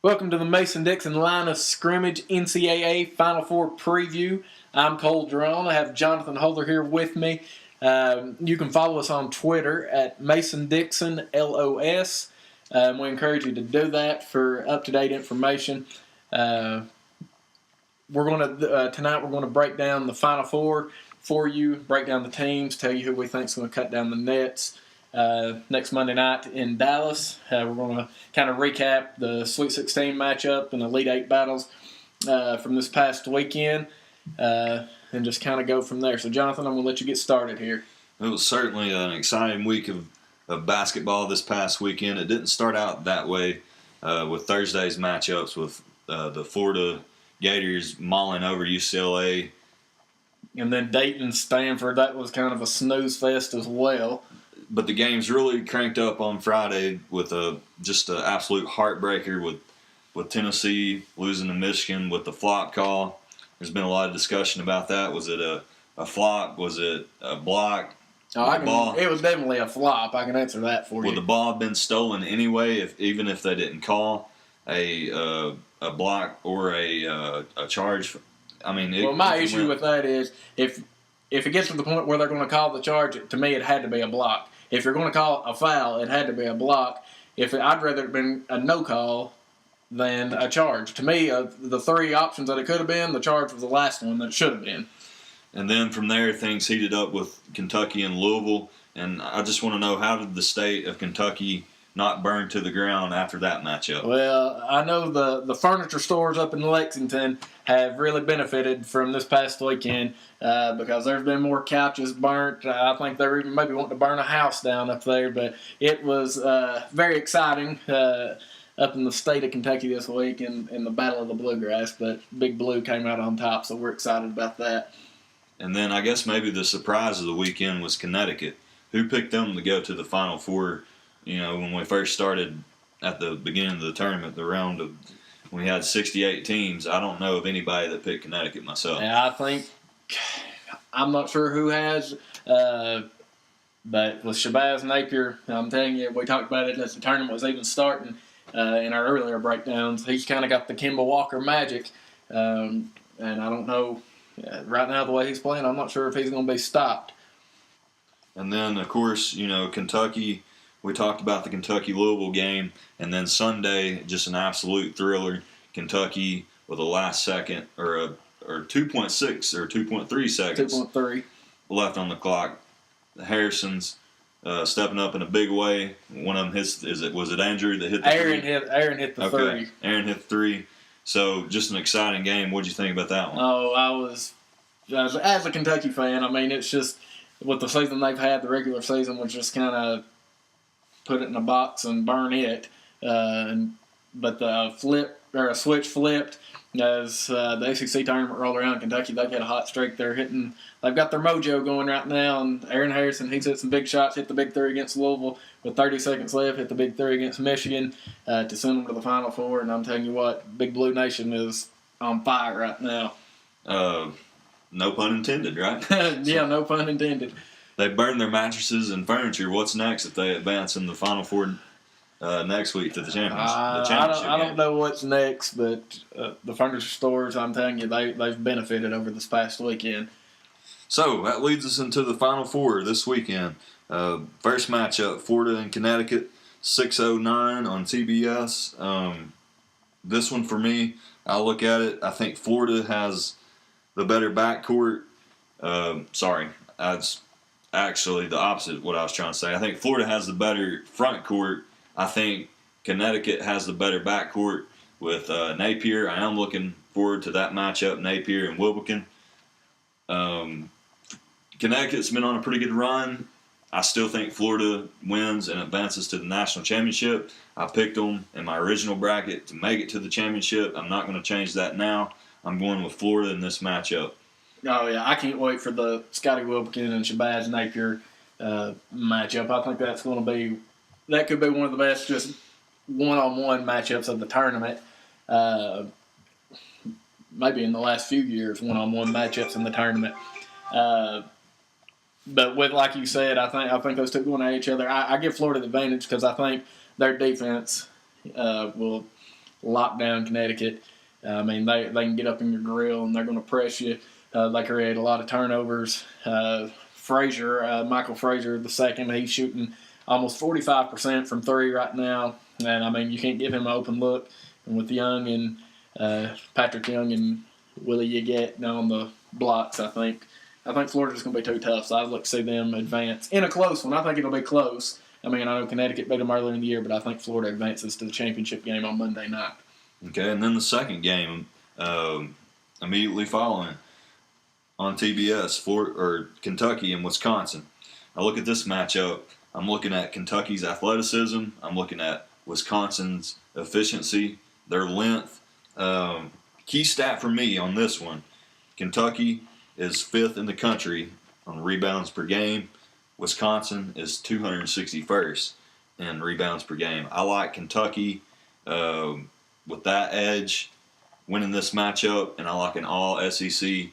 Welcome to the Mason-Dixon Line of Scrimmage NCAA Final Four preview. I'm Cole and Johnathon. I have Jonathan Holder here with me. You can follow us on Twitter at Mason-Dixon LOS. We encourage you to do that for up-to-date information. Tonight we're going to break down the Final Four for you, break down the teams, tell you who we think is going to cut down the nets. Next Monday night in Dallas, we're going to kind of recap the Sweet 16 matchup and Elite 8 battles from this past weekend and just kind of go from there. So, Jonathan, I'm going to let you get started here. It was certainly an exciting week of basketball this past weekend. It didn't start out that way with Thursday's matchups with the Florida Gators mauling over UCLA. And then Dayton-Stanford, that was kind of a snooze fest as well. But the game's really cranked up on Friday with just an absolute heartbreaker with Tennessee losing to Michigan with the flop call. There's been a lot of discussion about that. Was it a flop? Was it a block? It was definitely a flop. I can answer that for you. Would the ball have been stolen anyway, even if they didn't call a block or a charge? I mean, my issue with that is if it gets to the point where they're going to call the charge, to me it had to be a block. If you're going to call a foul, it had to be a block. I'd rather it have been a no call than a charge. To me, the three options that it could have been, the charge was the last one that it should have been. And then from there, things heated up with Kentucky and Louisville. And I just want to know, how did the state of Kentucky not burn to the ground after that matchup? Well, I know the furniture stores up in Lexington have really benefited from this past weekend because there's been more couches burnt. I think they're even maybe wanting to burn a house down up there. But it was very exciting up in the state of Kentucky this week in the Battle of the Bluegrass. But Big Blue came out on top, so we're excited about that. And then I guess maybe the surprise of the weekend was Connecticut. Who picked them to go to the Final Four? You know, when we first started at the beginning of the tournament, the round of when we had 68 teams, I don't know of anybody that picked Connecticut myself. Yeah, I'm not sure who has, but with Shabazz Napier, I'm telling you, we talked about it as the tournament was even starting in our earlier breakdowns. He's kind of got the Kemba Walker magic, and I don't know, right now the way he's playing, I'm not sure if he's going to be stopped. And then, of course, you know, Kentucky. We talked about the Kentucky-Louisville game, and then Sunday, just an absolute thriller. Kentucky with a last second, or 2.6 or 2.3 seconds 2.3 left on the clock. The Harrisons stepping up in a big way. One of them hits. Was it Andrew that hit the Aaron three? Aaron hit the three. Aaron hit the three. So just an exciting game. What did you think about that one? Oh, as a Kentucky fan, I mean, it's just with the season they've had, the regular season was just kind of put it in a box and burn it. But the switch flipped as the ACC tournament rolled around. Kentucky, they've had a hot streak. They've got their mojo going right now. And Aaron Harrison, he's hit some big shots, hit the big three against Louisville with 30 seconds left, hit the big three against Michigan to send them to the Final Four. And I'm telling you what, Big Blue Nation is on fire right now. No pun intended, right? Yeah, no pun intended. They burned their mattresses and furniture. What's next if they advance in the Final Four next week to the championship? I don't know what's next, but the furniture stores, I'm telling you, they've benefited over this past weekend. So that leads us into the Final Four this weekend. First matchup, Florida and Connecticut, 6:09 on TBS. This one for me, I look at it, I think Florida has the better backcourt. That's actually the opposite of what I was trying to say. I think Florida has the better front court. I think Connecticut has the better backcourt with Napier. I am looking forward to that matchup, Napier and Wilbekin. Connecticut's been on a pretty good run. I still think Florida wins and advances to the national championship. I picked them in my original bracket to make it to the championship. I'm not going to change that now. I'm going with Florida in this matchup. Oh, yeah, I can't wait for the Scotty Wilbekin and Shabazz Napier matchup. I think that could be one of the best just one-on-one matchups of the tournament. Maybe in the last few years, one-on-one matchups in the tournament. But with, like you said, I think those two going at each other. I give Florida the advantage because I think their defense will lock down Connecticut. I mean, they can get up in your grill and they're going to press you. They create a lot of turnovers. Michael Frazier II, he's shooting almost 45% from three right now. And, I mean, you can't give him an open look. And with Young and Patrick Young and Willie Yeget on the blocks, I think Florida's going to be too tough. So I'd look to see them advance in a close one. I think it'll be close. I mean, I know Connecticut beat them earlier in the year, but I think Florida advances to the championship game on Monday night. Okay, and then the second game immediately following on TBS, Kentucky and Wisconsin. I look at this matchup. I'm looking at Kentucky's athleticism. I'm looking at Wisconsin's efficiency, their length. Key stat for me on this one, Kentucky is 5th in the country on rebounds per game. Wisconsin is 261st in rebounds per game. I like Kentucky with that edge winning this matchup, and I like an all-SEC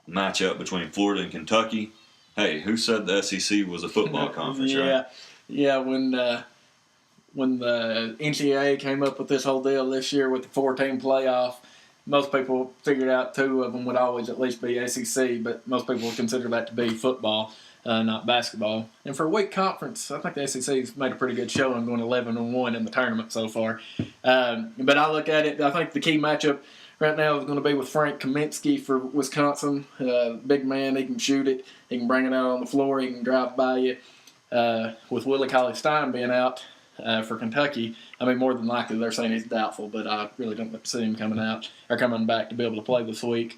matchup between Florida and Kentucky. Hey, who said the SEC was a football conference, right? Yeah, when the NCAA came up with this whole deal this year with the 4-team playoff, most people figured out 2 of them would always at least be SEC, but most people would consider that to be football, not basketball. And for a weak conference, I think the SEC's made a pretty good showing, going 11-1 in the tournament so far. But I look at it, I think the key matchup right now is going to be with Frank Kaminsky for Wisconsin. Big man, he can shoot it, he can bring it out on the floor, he can drive by you. With Willie Cauley-Stein being out for Kentucky, I mean, more than likely they're saying he's doubtful, but I really don't see him coming back to be able to play this week.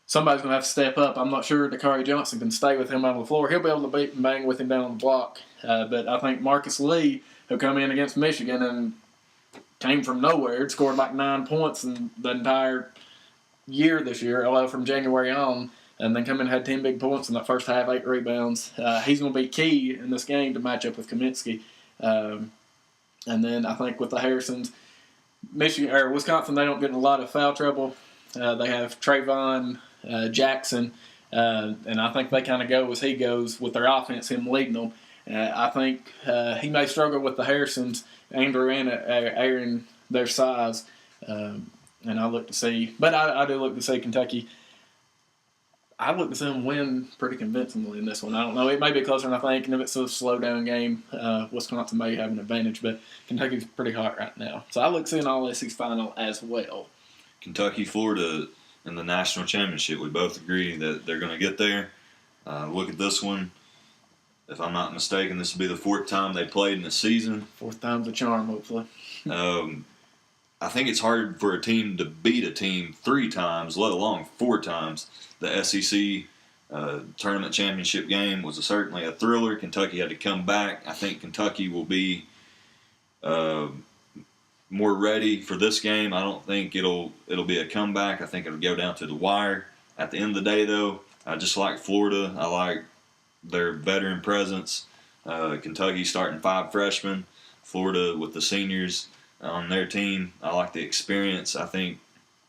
Somebody's going to have to step up. I'm not sure Dakari Johnson can stay with him on the floor. He'll be able to beat and bang with him down on the block. But I think Marcus Lee, who come in against Michigan and came from nowhere, scored like 9 points in the entire year this year, from January on, and then come in and had 10 big points in that first half, 8 rebounds. He's going to be key in this game to match up with Kaminsky. And then I think with the Harrisons, Wisconsin, they don't get in a lot of foul trouble. They have Trayvon Jackson, and I think they kind of go as he goes with their offense, him leading them. I think he may struggle with the Harrisons, Andrew and Aaron, their size. And I look to see, but I do look to see Kentucky. I look to see them win pretty convincingly in this one. I don't know. It may be closer than I think, and if it's a slow-down game, Wisconsin may have an advantage, but Kentucky's pretty hot right now. So I look to see an all-SEC final as well. Kentucky, Florida in the national championship. We both agree that they're going to get there. Look at this one. If I'm not mistaken, this will be the 4th time they played in the season. 4th time's a charm, hopefully. I think it's hard for a team to beat a team 3 times, let alone 4 times. The SEC tournament championship game was certainly a thriller. Kentucky had to come back. I think Kentucky will be more ready for this game. I don't think it'll be a comeback. I think it'll go down to the wire. At the end of the day, though, I just like Florida. I like their veteran presence. Kentucky starting 5 freshmen. Florida with the seniors on their team. I like the experience. I think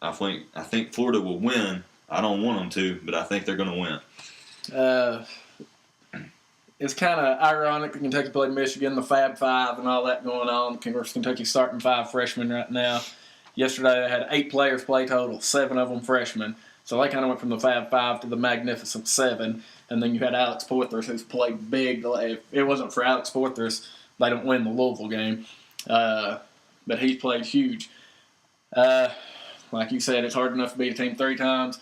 Florida will win. I don't want them to, but I think they're going to win. It's kind of ironic that Kentucky played Michigan, the Fab Five, and all that going on. Of course, Kentucky's starting 5 freshmen right now. Yesterday they had 8 players play total, 7 of them freshmen. So they kind of went from the Fab Five to the Magnificent 7. And then you had Alex Porthers, who's played big. If it wasn't for Alex Porthers, they don't win the Louisville game. But he's played huge. Like you said, it's hard enough to beat a team 3 times.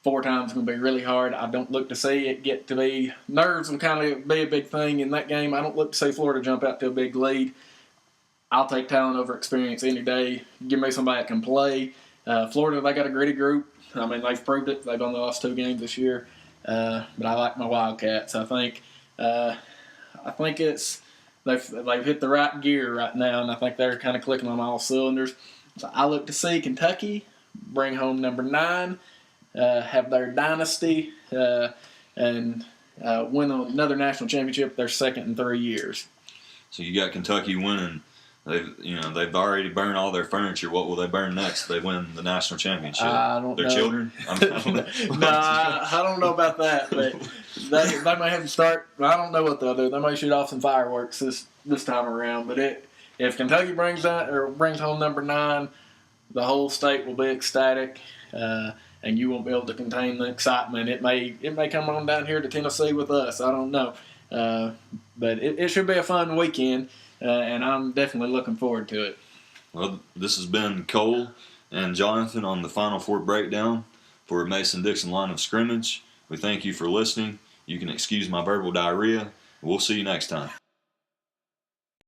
4 times is going to be really hard. I don't look to see it get to be. Nerves will kind of be a big thing in that game. I don't look to see Florida jump out to a big lead. I'll take talent over experience any day. Give me somebody that can play. Florida, they got a gritty group. I mean, they've proved it. They've only lost 2 games this year. But I like my Wildcats. I think it's they've hit the right gear right now, and I think they're kind of clicking on all cylinders. So I look to see Kentucky bring home number 9. Have their dynasty, and win another national championship their 2nd in 3 years. So you got Kentucky winning. They've already burned all their furniture. What will they burn next? They win the national championship. I don't know. Their children? I don't know about that, but they may have to start. I don't know what they'll do. They may shoot off some fireworks this time around, but if Kentucky brings home number 9, the whole state will be ecstatic, and you won't be able to contain the excitement. It may come on down here to Tennessee with us. I don't know, but it should be a fun weekend, and I'm definitely looking forward to it. Well, this has been Cole and Jonathan on the Final Four breakdown for Mason-Dixon line of scrimmage. We thank you for listening. You can excuse my verbal diarrhea. We'll see you next time.